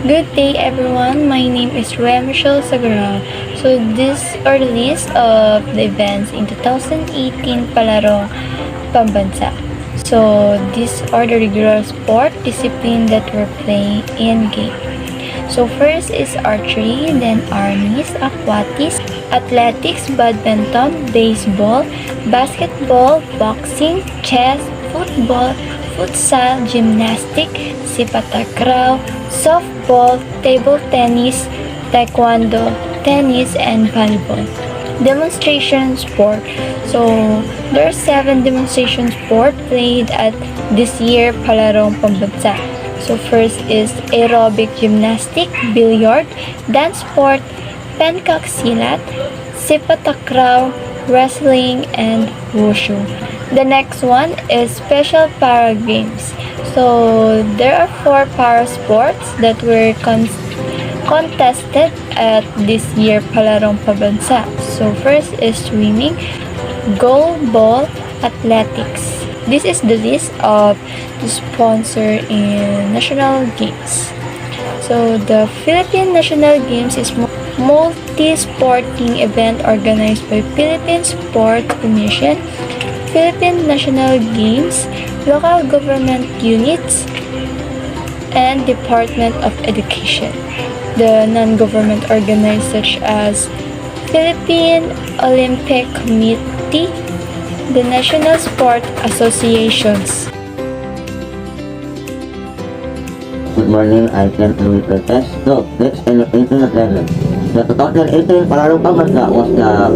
Good day everyone, my name is Rhea Michelle Sagaral. So these are the list of the events in 2018 Palarong Pambansa. So these are the regular sport discipline that we're playing in game. So first is archery, then armies, aquatics, athletics, badminton, baseball, basketball, boxing, chess, football, futsal, gymnastic, sepak takraw, softball, table tennis, taekwondo, tennis, and volleyball. Demonstration sport. So there are 7 demonstration sport played at this year Palarong Pambansa. So first is aerobic gymnastic, billiard, dance sport, pencak silat, sepak takraw, wrestling, and wushu. The next one is special para games. So there are 4 para sports that were contested at this year Palarong Pambansa. So first is swimming, goalball, athletics. This is the list of the sponsor in national games. So the Philippine National Games is multi-sporting event organized by Philippine Sport Commission, Philippine National Games, local government units, and Department of Education. The non-government organized such as Philippine Olympic Committee, the National Sport Associations. Good morning, I'm Ken Louis Cortez. So, let's end of internet level. The 2018 Palarong Pambansa was the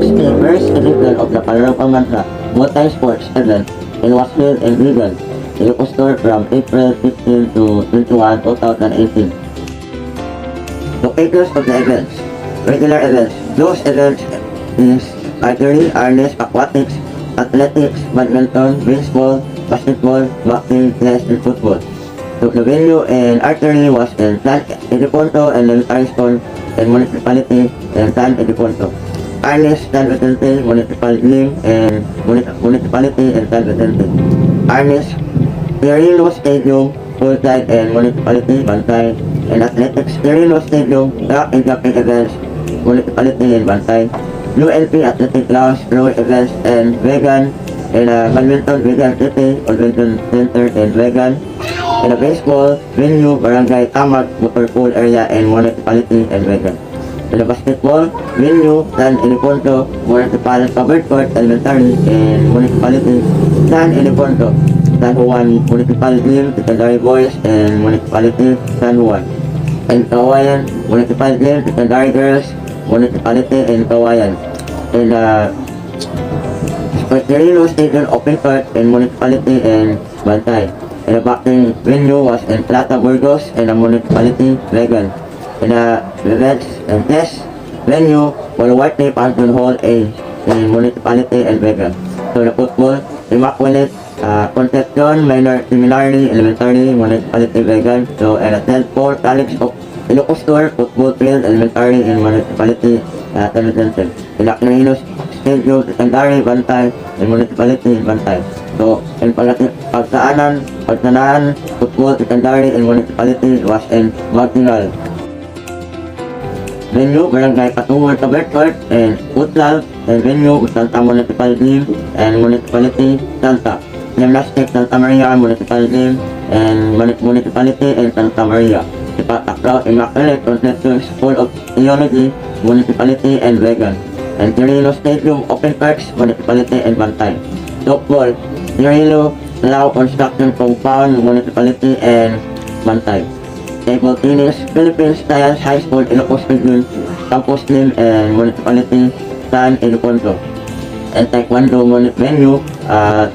61st edition of the Palarong Pambansa multi-sports event and was held in Regal, Ilocos Sur from April 15 to 21, 2018. Locations of the events. Regular events. Those events is archery, arnis, aquatics, athletics, badminton, baseball, basketball, boxing, chess, and football. So the venue in archery was in San Ildefonso and Military School and Municipality and San Ildefonso. Arnis, San Vicente, Municipality and Municipality and San Vicente. Arnis, Quirino Stadium, Fullside and Municipality, Bantay. And athletics, Quirino Stadium, track and jumping events, Municipality and Bantay. UNP Athletic Lounge, road events, and vegan, and badminton, vegan city, convention center, and vegan, and a baseball venue, barangay Tamag, motor pool area, and municipality, and vegan. And a basketball venue, San Ildefonso, municipal covered court, elementary, and municipality, San Ildefonso, San Juan Municipality, secondary boys, and municipality, San Juan. And Kawayan, municipality, secondary girls, municipality in Kawayan. And Quirino Stadium open court in municipality in Bantay. And the boxing venue was in Plata Burgos and the municipality vegan. And events and test venue Boluarte Fountain Hall A in municipality and vegan. So the football, Immaculate Concepcion Minor Seminary Elementary municipality vegan. So and a 10-4 College of Ilocos Sur football field elementary in municipality Tennessee. In Quirino Stadium secondary Bantay in municipality Bantay. So in Pagsanaan football secondary in municipality was in Martinal. Venue Barangay Patungan Covered Court and futsal and venue Santa Municipality and municipality Santa. Gymnastics Santa Maria municipality and municipality and Santa Maria. Sepak takraw Immaculate Concepcion School of Theology municipality and vegan. And Quirino Stadium open courts municipality and Bantay. Softball Quirino Lao Construction Compound municipality and Bantay. Table tennis Philippine Science High School Ilocos Sur Campus Slim and municipality San Ildefonso. And taekwondo venue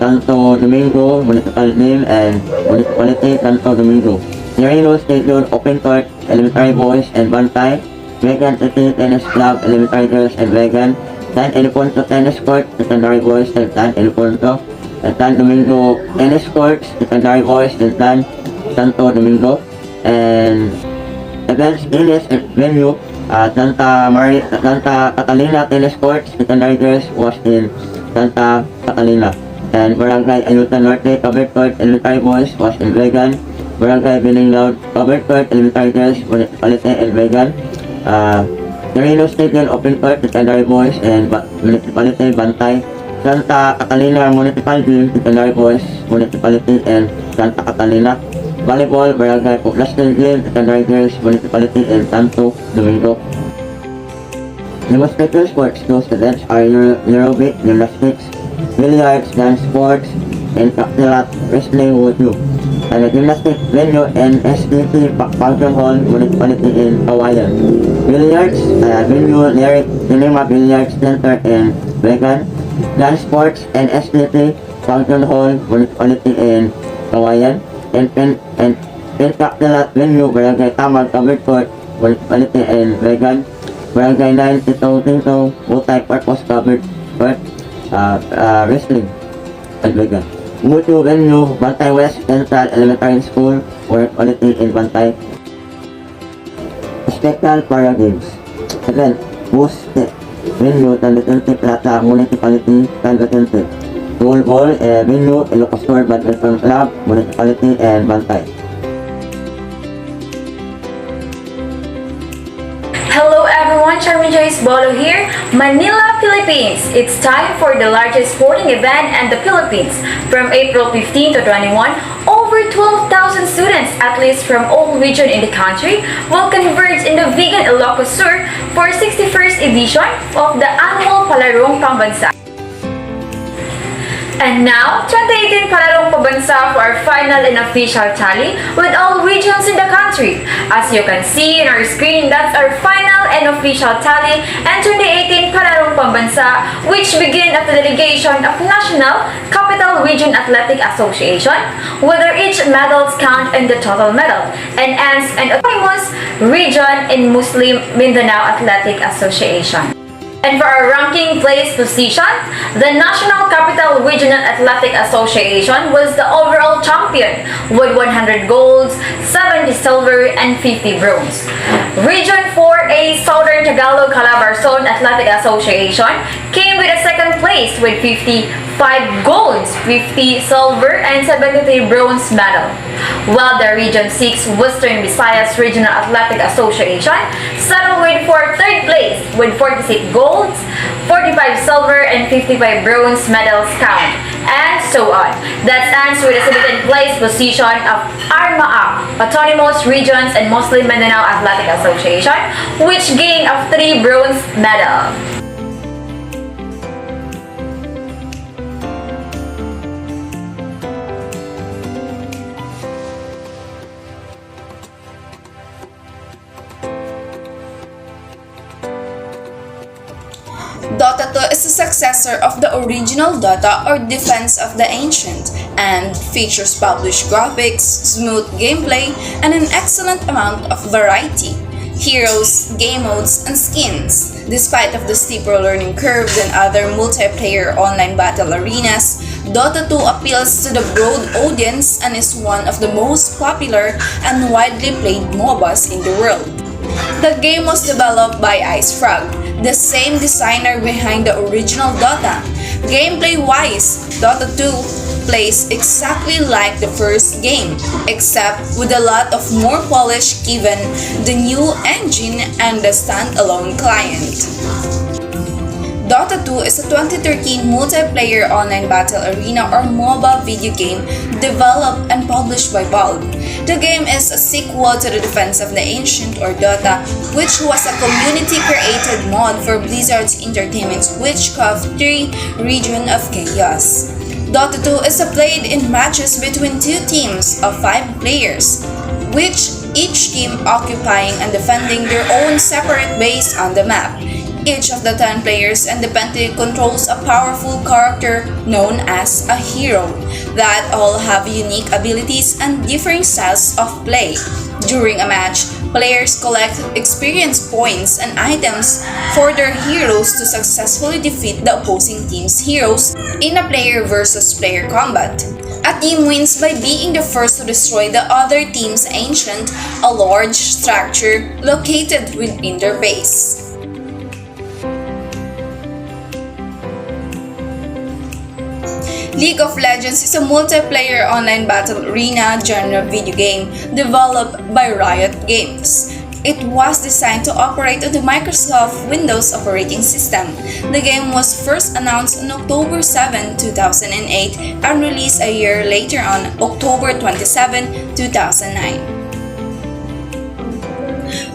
Santo Domingo municipality and municipality Santo Domingo. Quirino Stadium open court elementary boys and Bantay. Vegan City Tennis Club elementary girls and vegan. San Ildefonso Tennis Court secondary boys and San Ildefonso. And San Domingo Tennis Courts secondary boys and Santo Domingo. And events tennis venue Santa Catalina Tennis Courts secondary girls was in Santa Catalina. And Barangay Ayuta Norte Covered Court elementary boys was in vegan. Barangay Biningaw, Covered Court, Elementary Girls, Municipality, and Vegan. Torino State and Open Court, Secondary Boys, and Municipality, Bantay. Santa Catalina Municipality, Secondary Boys, Municipality, and Santa Catalina. Volleyball, Barangay Puglaston Green, Secondary Girls, Municipality, and Santo Domingo. Demonstrator sports goes to dance are aerobic, gymnastics, billiards, dance sports, and cocktail wrestling with you. And the gymnastics venue and SPT Function Hall, Municipality in Kawayan. Billiards, venue, Lyric, Cinema Billiards Center in Vegan. Dance sports and SPT Function Hall, Municipality in Kawayan. And cocktail venue, Barangay Tamag, Covered Court, Municipality in Vegan. Barangay 9, Tito, multi-purpose covered court, wrestling, and Vegan. Mutu venue, Bantay West Central Elementary School, Municipality in Bantay. Spectral Para Games. Again, Boost venue, Tandatente Plata, Municipality, Tandatente. Goal Ball, venue, Ilocos Sur Badminton Club, Municipality, and Bantay. Hello everyone, Charmy Joyce Bolo here, Manila, Philippines. It's time for the largest sporting event in the Philippines. From April 15 to 21, over 12,000 students, athletes from all regions in the country, will converge in the Vegan Ilocos Sur for 61st edition of the annual Palarong Pambansa. And now, 2018 Palarong Pambansa for our final and official tally with all regions in the country. As you can see in our screen, that's our final and official tally and 2018 Palarong Pambansa, which begin at the delegation of National Capital Region Athletic Association, whether each medals count in the total medal, and ends in autonomous region in Muslim Mindanao Athletic Association. And for our ranking place position, the National Capital Regional Athletic Association was the overall champion with 100 golds, 70 silver, and 50 bronze. Region 4A Southern Tagalog Calabarzon Athletic Association came with a second place with 55 golds, 50 silver, and 73 bronze medal. While the Region 6 Western Visayas Regional Athletic Association settled with for third place with 46 golds, 45 silver, and 55 bronze medals count, and so on. That ends with the 17th place position of ARMAA, Autonomous Regions and Muslim Mindanao Athletic Association, which gained of 3 bronze medals. Dota 2 is the successor of the original Dota or Defense of the Ancient and features published graphics, smooth gameplay, and an excellent amount of variety, heroes, game modes, and skins. Despite of the steeper learning curve than other multiplayer online battle arenas, Dota 2 appeals to the broad audience and is one of the most popular and widely played MOBAs in the world. The game was developed by IceFrog, the same designer behind the original Dota. Gameplay-wise, Dota 2 plays exactly like the first game, except with a lot of more polish given the new engine and the standalone client. Dota 2 is a 2013 multiplayer online battle arena or MOBA video game developed and published by Valve. The game is a sequel to the Defense of the Ancient or Dota, which was a community-created mod for Blizzard's Entertainment's Witchcraft 3 Region of Chaos. Dota 2 is played in matches between two teams of 5 players, which each team occupying and defending their own separate base on the map. Each of the 10 players independently controls a powerful character known as a hero that all have unique abilities and differing styles of play. During a match, players collect experience points and items for their heroes to successfully defeat the opposing team's heroes in a player versus player combat. A team wins by being the first to destroy the other team's ancient, a large structure located within their base. League of Legends is a multiplayer online battle arena genre video game developed by Riot Games. It was designed to operate on the Microsoft Windows operating system. The game was first announced on October 7, 2008 and released a year later on October 27, 2009.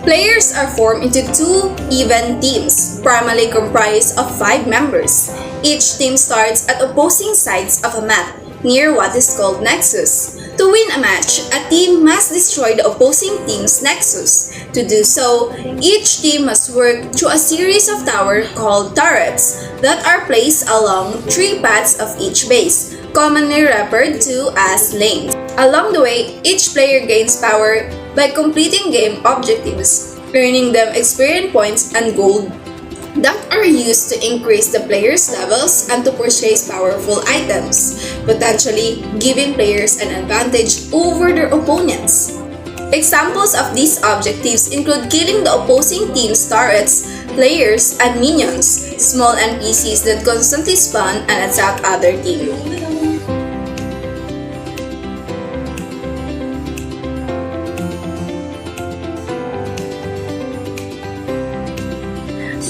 Players are formed into two even teams, primarily comprised of 5 members. Each team starts at opposing sides of a map, near what is called Nexus. To win a match, a team must destroy the opposing team's Nexus. To do so, each team must work through a series of towers called turrets that are placed along 3 paths of each base, commonly referred to as lanes. Along the way, each player gains power by completing game objectives, earning them experience points and gold that are used to increase the players' levels and to purchase powerful items, potentially giving players an advantage over their opponents. Examples of these objectives include killing the opposing team's turrets, players, and minions, small NPCs that constantly spawn and attack other teams.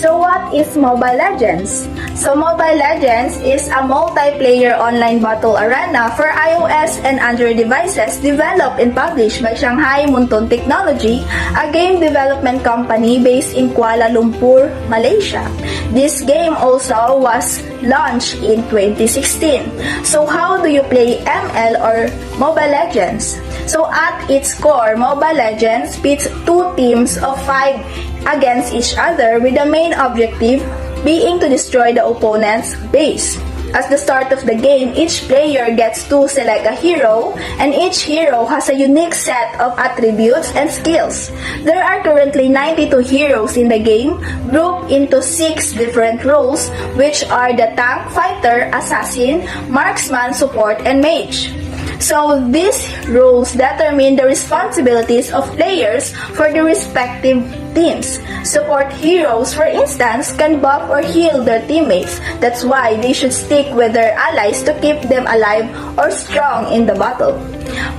So what is Mobile Legends? So Mobile Legends is a multiplayer online battle arena for iOS and Android devices developed and published by Shanghai Munton Technology, a game development company based in Kuala Lumpur, Malaysia. This game also was launched in 2016. So how do you play ML or Mobile Legends? So at its core, Mobile Legends pits 2 teams of 5 against each other with the main objective being to destroy the opponent's base. At the start of the game, each player gets to select a hero, and each hero has a unique set of attributes and skills. There are currently 92 heroes in the game, grouped into 6 different roles, which are the tank, fighter, assassin, marksman, support, and mage. So these roles determine the responsibilities of players for the respective teams. Support heroes, for instance, can buff or heal their teammates. That's why they should stick with their allies to keep them alive or strong in the battle.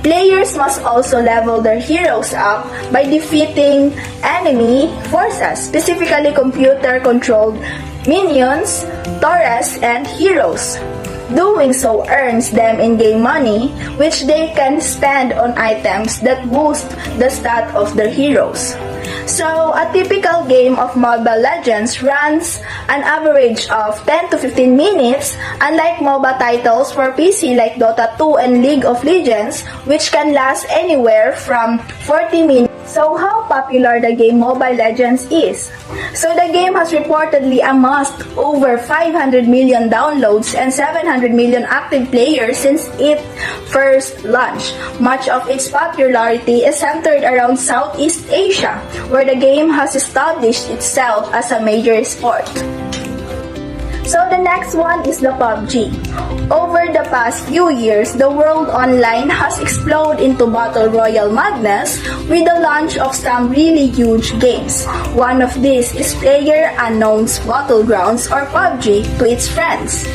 Players must also level their heroes up by defeating enemy forces, specifically computer-controlled minions, turrets, and heroes. Doing so earns them in-game money, which they can spend on items that boost the stat of their heroes. So, a typical game of Mobile Legends runs an average of 10 to 15 minutes, unlike MOBA titles for PC like Dota 2 and League of Legends, which can last anywhere from 40 minutes. So, how popular the game Mobile Legends is? So, the game has reportedly amassed over 500 million downloads and 700 million active players since its first launch. Much of its popularity is centered around Southeast Asia, where the game has established itself as a major sport. So the next one is the PUBG. Over the past few years, the world online has exploded into battle royale madness with the launch of some really huge games. One of these is PlayerUnknown's Battlegrounds or PUBG to its friends.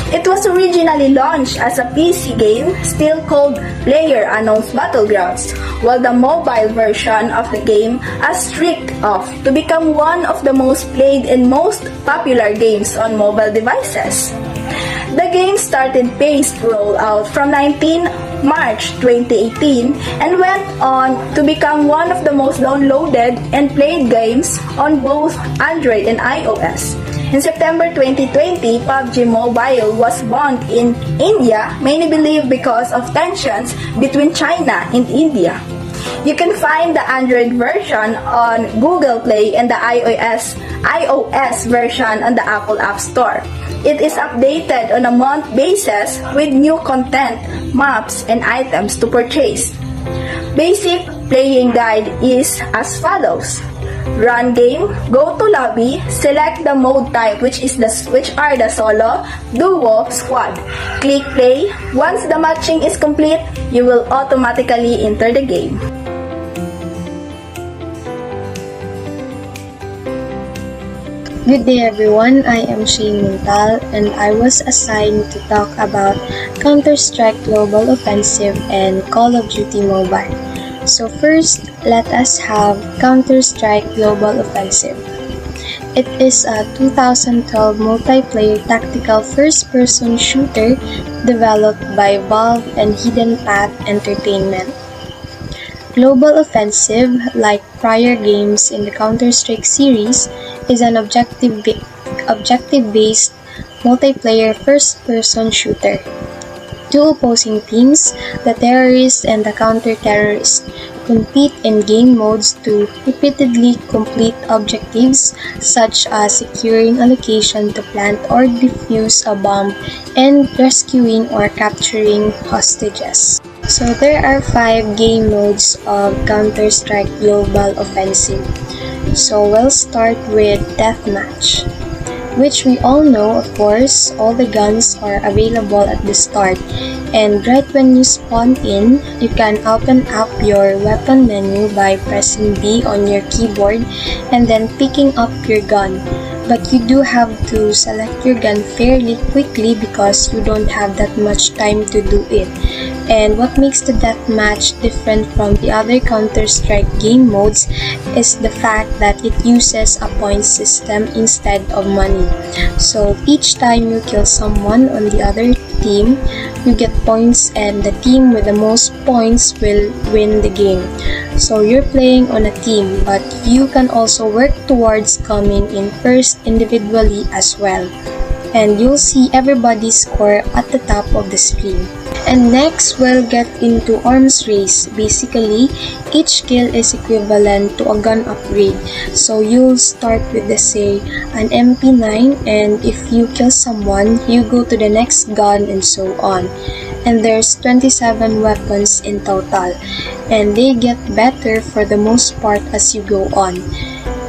It was originally launched as a PC game, still called PlayerUnknown's Battlegrounds, while the mobile version of the game has streaked off to become one of the most played and most popular games on mobile devices. The game started phased rollout from 19 March 2018 and went on to become one of the most downloaded and played games on both Android and iOS. In September 2020, PUBG Mobile was banned in India, mainly believed because of tensions between China and India. You can find the Android version on Google Play and the iOS version on the Apple App Store. It is updated on a month basis with new content, maps, and items to purchase. Basic playing guide is as follows. Run game, go to lobby, select the mode type which are the solo, duo, squad. Click play. Once the matching is complete, you will automatically enter the game. Good day everyone, I am Shane Mintal and I was assigned to talk about Counter-Strike Global Offensive and Call of Duty Mobile. So first, let us have Counter-Strike Global Offensive. It is a 2012 multiplayer tactical first-person shooter developed by Valve and Hidden Path Entertainment. Global Offensive, like prior games in the Counter-Strike series, is an objective-based multiplayer first-person shooter. Two opposing teams, the terrorists and the counter-terrorists, compete in game modes to repeatedly complete objectives such as securing a location to plant or defuse a bomb and rescuing or capturing hostages. So there are 5 game modes of Counter-Strike Global Offensive. So we'll start with Deathmatch, which we all know, of course, all the guns are available at the start. And right when you spawn in, you can open up your weapon menu by pressing B on your keyboard and then picking up your gun. But you do have to select your gun fairly quickly because you don't have that much time to do it. And what makes the deathmatch different from the other Counter-Strike game modes is the fact that it uses a point system instead of money. So each time you kill someone on the other team, you get points and the team with the most points will win the game. So you're playing on a team, but you can also work towards coming in first individually as well. And you'll see everybody's score at the top of the screen. And next, we'll get into arms race. Basically, each kill is equivalent to a gun upgrade. So you'll start with, let's say, an MP9, and if you kill someone, you go to the next gun and so on. And there's 27 weapons in total, and they get better for the most part as you go on.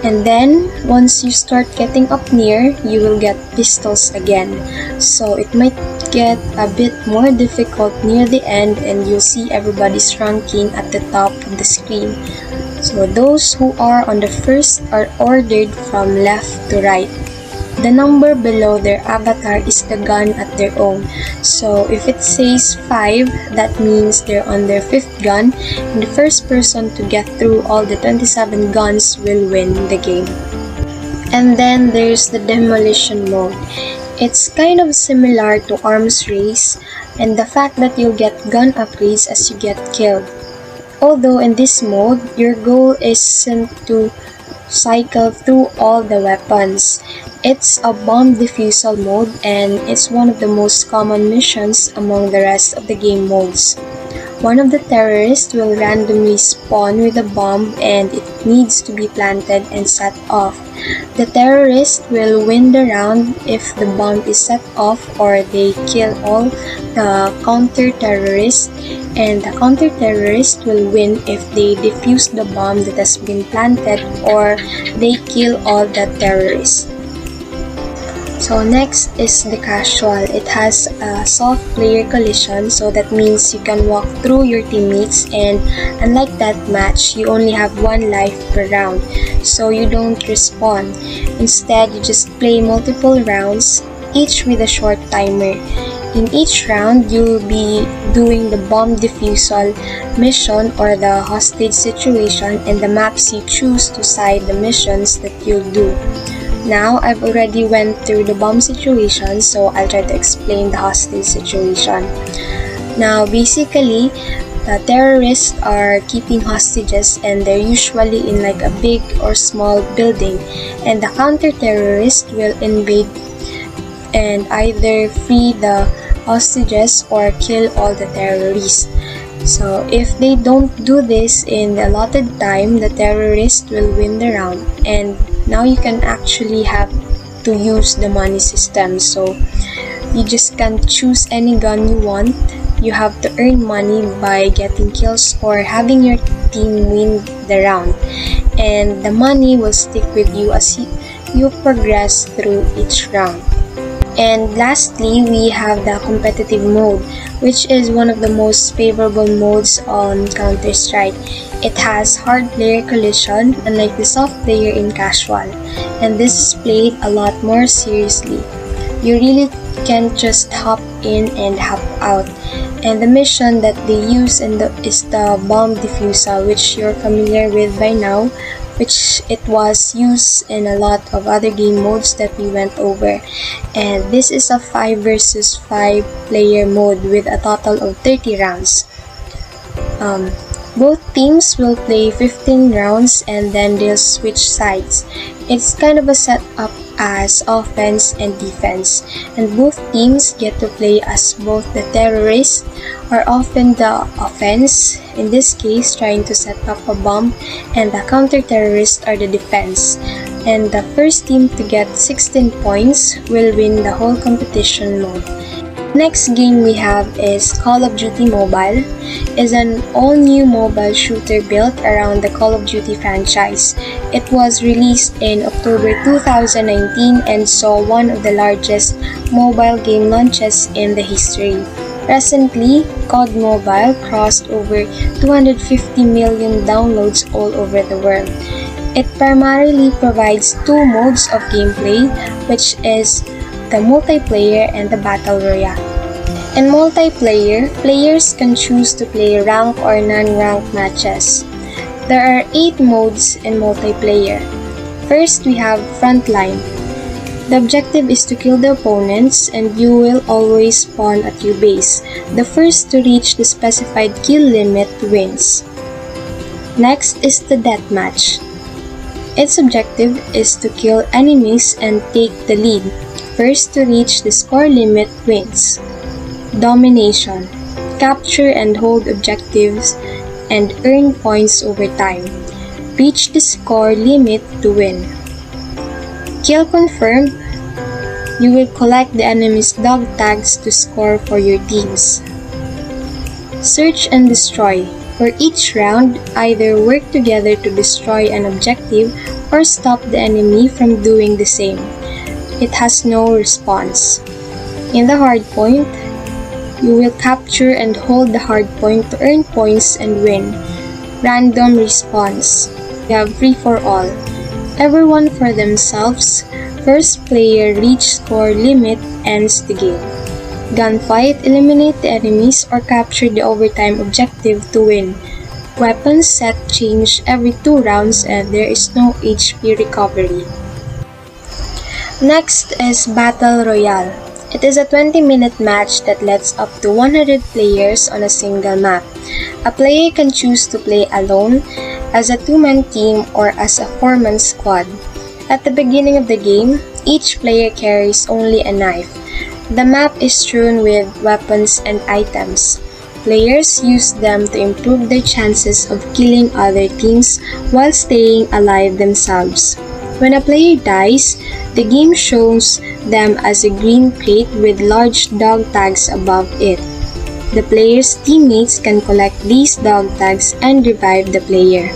And then, once you start getting up near, you will get pistols again. So it might get a bit more difficult near the end and you'll see everybody's ranking at the top of the screen. So those who are on the first are ordered from left to right. The number below their avatar is the gun at their own. So if it says 5, that means they're on their 5th gun, and the first person to get through all the 27 guns will win the game. And then there's the demolition mode. It's kind of similar to arms race, and the fact that you'll get gun upgrades as you get killed. Although in this mode, your goal isn't to cycle through all the weapons. It's a bomb defusal mode and it's one of the most common missions among the rest of the game modes. One of the terrorists will randomly spawn with a bomb and it needs to be planted and set off. The terrorist will win the round if the bomb is set off or they kill all the counter-terrorists, and the counter-terrorist will win if they defuse the bomb that has been planted or they kill all the terrorists. So next is the casual. It has a soft player collision, so that means you can walk through your teammates, and unlike that match, you only have 1 life per round, so you don't respawn. Instead, you just play multiple rounds, each with a short timer. In each round, you'll be doing the bomb defusal mission or the hostage situation, and the maps you choose to decide the missions that you'll do. Now, I've already went through the bomb situation, so I'll try to explain the hostage situation. Now, basically, the terrorists are keeping hostages and they're usually in like a big or small building, and the counter-terrorist will invade and either free the hostages or kill all the terrorists. So if they don't do this in the allotted time, the terrorist will win the round, and now you can actually have to use the money system. So you just can't choose any gun you want. You have to earn money by getting kills or having your team win the round, and the money will stick with you as you progress through each round. And lastly, we have the competitive mode, which is one of the most favorable modes on Counter-Strike. It has hard player collision, unlike the soft player in casual, and this is played a lot more seriously. You really can't just hop in and hop out. And the mission that they use is the bomb diffuser, which you're familiar with by now, which it was used in a lot of other game modes that we went over. And this is a 5 versus 5 player mode with a total of 30 rounds. Both teams will play 15 rounds and then they'll switch sides. It's kind of a setup as offense and defense, and both teams get to play as both the terrorists or often the offense, in this case trying to set up a bomb, and the counter-terrorists are the defense. And the first team to get 16 points will win the whole competition mode. Next game we have is Call of Duty Mobile. It's an all-new mobile shooter built around the Call of Duty franchise. It was released in October 2019 and saw one of the largest mobile game launches in the history. Recently, COD Mobile crossed over 250 million downloads all over the world. It primarily provides two modes of gameplay, which is the multiplayer and the battle royale. In multiplayer, players can choose to play rank or non-rank matches. There are 8 modes in multiplayer. First, we have Frontline. The objective is to kill the opponents and you will always spawn at your base. The first to reach the specified kill limit wins. Next is the Deathmatch. Its objective is to kill enemies and take the lead. First to reach the score limit wins. Domination. Capture and hold objectives and earn points over time. Reach the score limit to win. Kill confirmed. You will collect the enemy's dog tags to score for your teams. Search and destroy. For each round, either work together to destroy an objective or stop the enemy from doing the same. It has no response. In the hardpoint, you will capture and hold the hardpoint to earn points and win. Random response. You have free for all. Everyone for themselves. First player reach score limit ends the game. Gunfight, eliminate the enemies or capture the overtime objective to win. Weapons set change every 2 rounds and there is no HP recovery. Next is Battle Royale. It is a 20-minute match that lets up to 100 players on a single map. A player can choose to play alone, as a 2-man team, or as a 4-man squad. At the beginning of the game, each player carries only a knife. The map is strewn with weapons and items. Players use them to improve their chances of killing other teams while staying alive themselves. When a player dies, the game shows them as a green crate with large dog tags above it. The player's teammates can collect these dog tags and revive the player.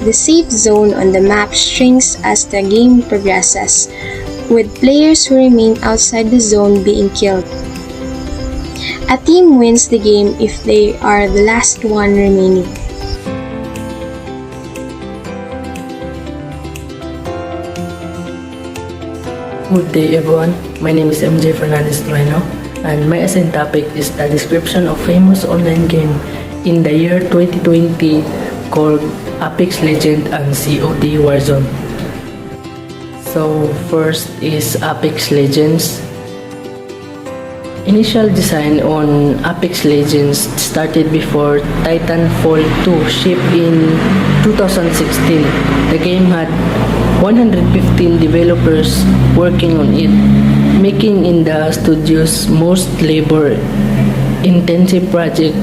The safe zone on the map shrinks as the game progresses, with players who remain outside the zone being killed. A team wins the game if they are the last one remaining. Good day everyone, my name is MJ Fernandez Trueno and my assigned topic is the description of famous online game in the year 2020 called Apex Legends and COD Warzone. So first is Apex Legends. Initial design on Apex Legends started before Titanfall 2 shipped in 2016. The game had 115 developers working on it, making it the studio's most labor-intensive project.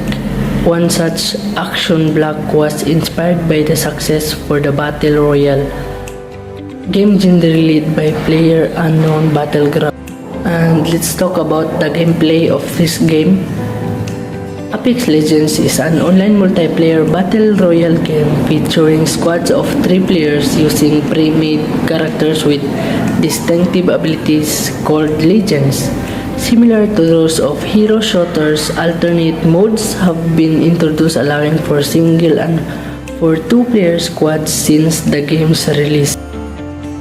One such action block was inspired by the success for the Battle Royale game generally led by player-unknown battleground. And let's talk about the gameplay of this game. Apex Legends is an online multiplayer battle royale game featuring squads of 3 players using pre-made characters with distinctive abilities called legends. Similar to those of hero shooters, alternate modes have been introduced allowing for single and for two-player squads since the game's release.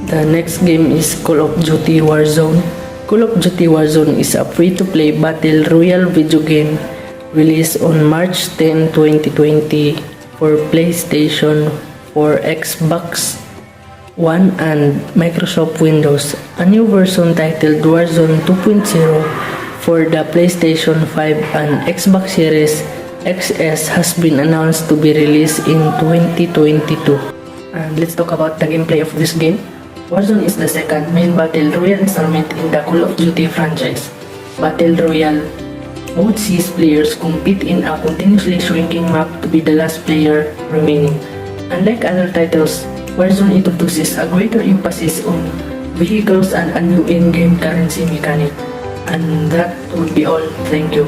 The next game is Call of Duty Warzone. Call of Duty Warzone is a free-to-play battle royale video game released on March 10, 2020 for PlayStation 4, Xbox One, and Microsoft Windows. A new version titled Warzone 2.0 for the PlayStation 5 and Xbox Series XS has been announced to be released in 2022. And let's talk about the gameplay of this game. Warzone is the second main battle royale installment in the Call of Duty franchise. Battle Royale mode sees players compete in a continuously shrinking map to be the last player remaining. Unlike other titles, Warzone introduces a greater emphasis on vehicles and a new in-game currency mechanic. And that would be all. Thank you.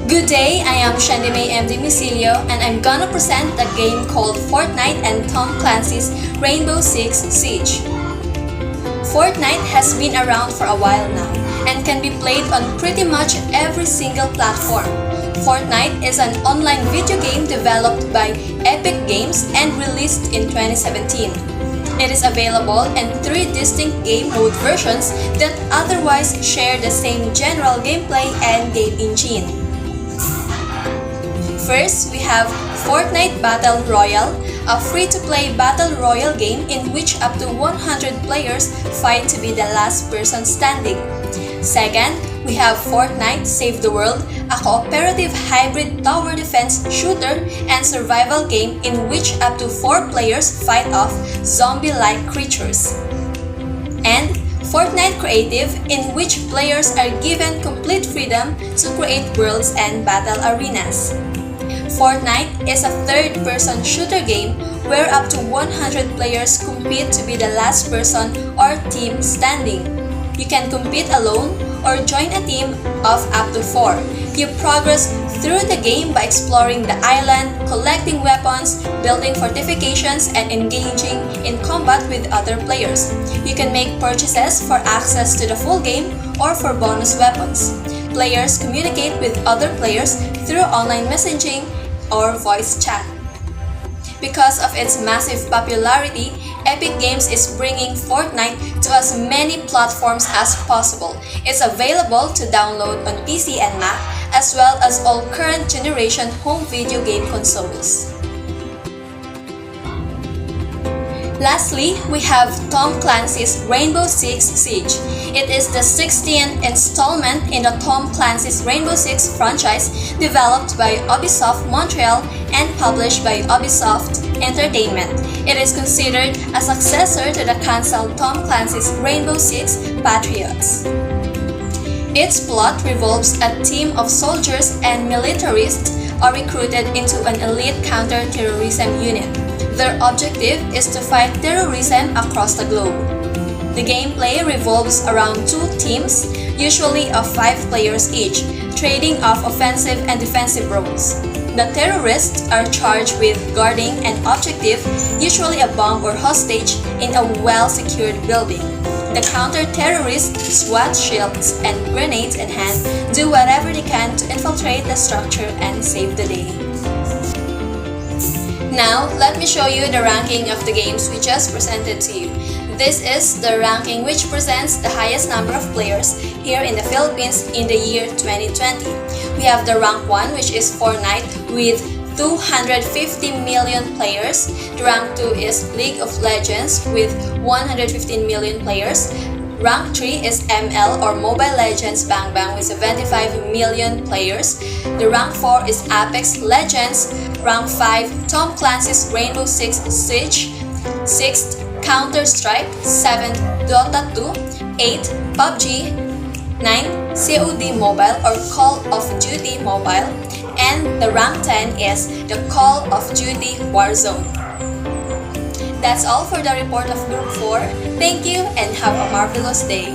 Good day, I am Shandimay M. Dimisilio and I'm gonna present a game called Fortnite and Tom Clancy's Rainbow Six Siege. Fortnite has been around for a while now and can be played on pretty much every single platform. Fortnite is an online video game developed by Epic Games and released in 2017. It is available in 3 distinct game mode versions that otherwise share the same general gameplay and game engine. First, we have Fortnite Battle Royale, a free-to-play battle royale game in which up to 100 players fight to be the last person standing. Second, we have Fortnite Save the World, a cooperative hybrid tower defense shooter and survival game in which up to 4 players fight off zombie-like creatures. And Fortnite Creative, in which players are given complete freedom to create worlds and battle arenas. Fortnite is a third-person shooter game where up to 100 players compete to be the last person or team standing. You can compete alone or join a team of up to 4. You progress through the game by exploring the island, collecting weapons, building fortifications, and engaging in combat with other players. You can make purchases for access to the full game or for bonus weapons. Players communicate with other players through online messaging or voice chat. Because of its massive popularity, Epic Games is bringing Fortnite to as many platforms as possible. It's available to download on PC and Mac, as well as all current generation home video game consoles. Lastly, we have Tom Clancy's Rainbow Six Siege. It is the 16th installment in the Tom Clancy's Rainbow Six franchise, developed by Ubisoft Montreal and published by Ubisoft Entertainment. It is considered a successor to the cancelled Tom Clancy's Rainbow Six Patriots. Its plot revolves a team of soldiers and militarists are recruited into an elite counter-terrorism unit. Their objective is to fight terrorism across the globe. The gameplay revolves around 2 teams, usually of 5 players each, trading off offensive and defensive roles. The terrorists are charged with guarding an objective, usually a bomb or hostage, in a well-secured building. The counter-terrorists swat shields and grenades in hand, do whatever they can to infiltrate the structure and save the day. Now, let me show you the ranking of the games we just presented to you. This is the ranking which presents the highest number of players here in the Philippines in the year 2020. We have the rank 1, which is Fortnite with 250 million players. The rank 2 is League of Legends with 115 million players. Rank 3 is ML or Mobile Legends Bang Bang with 75 million players. The rank 4 is Apex Legends. Rank 5, Tom Clancy's Rainbow Six Siege. 6th, Counter-Strike. 7th, Dota 2. 8th, PUBG. 9th, COD Mobile or Call of Duty Mobile. And the rank 10 is the Call of Duty Warzone. That's all for the report of Group 4. Thank you and have a marvelous day.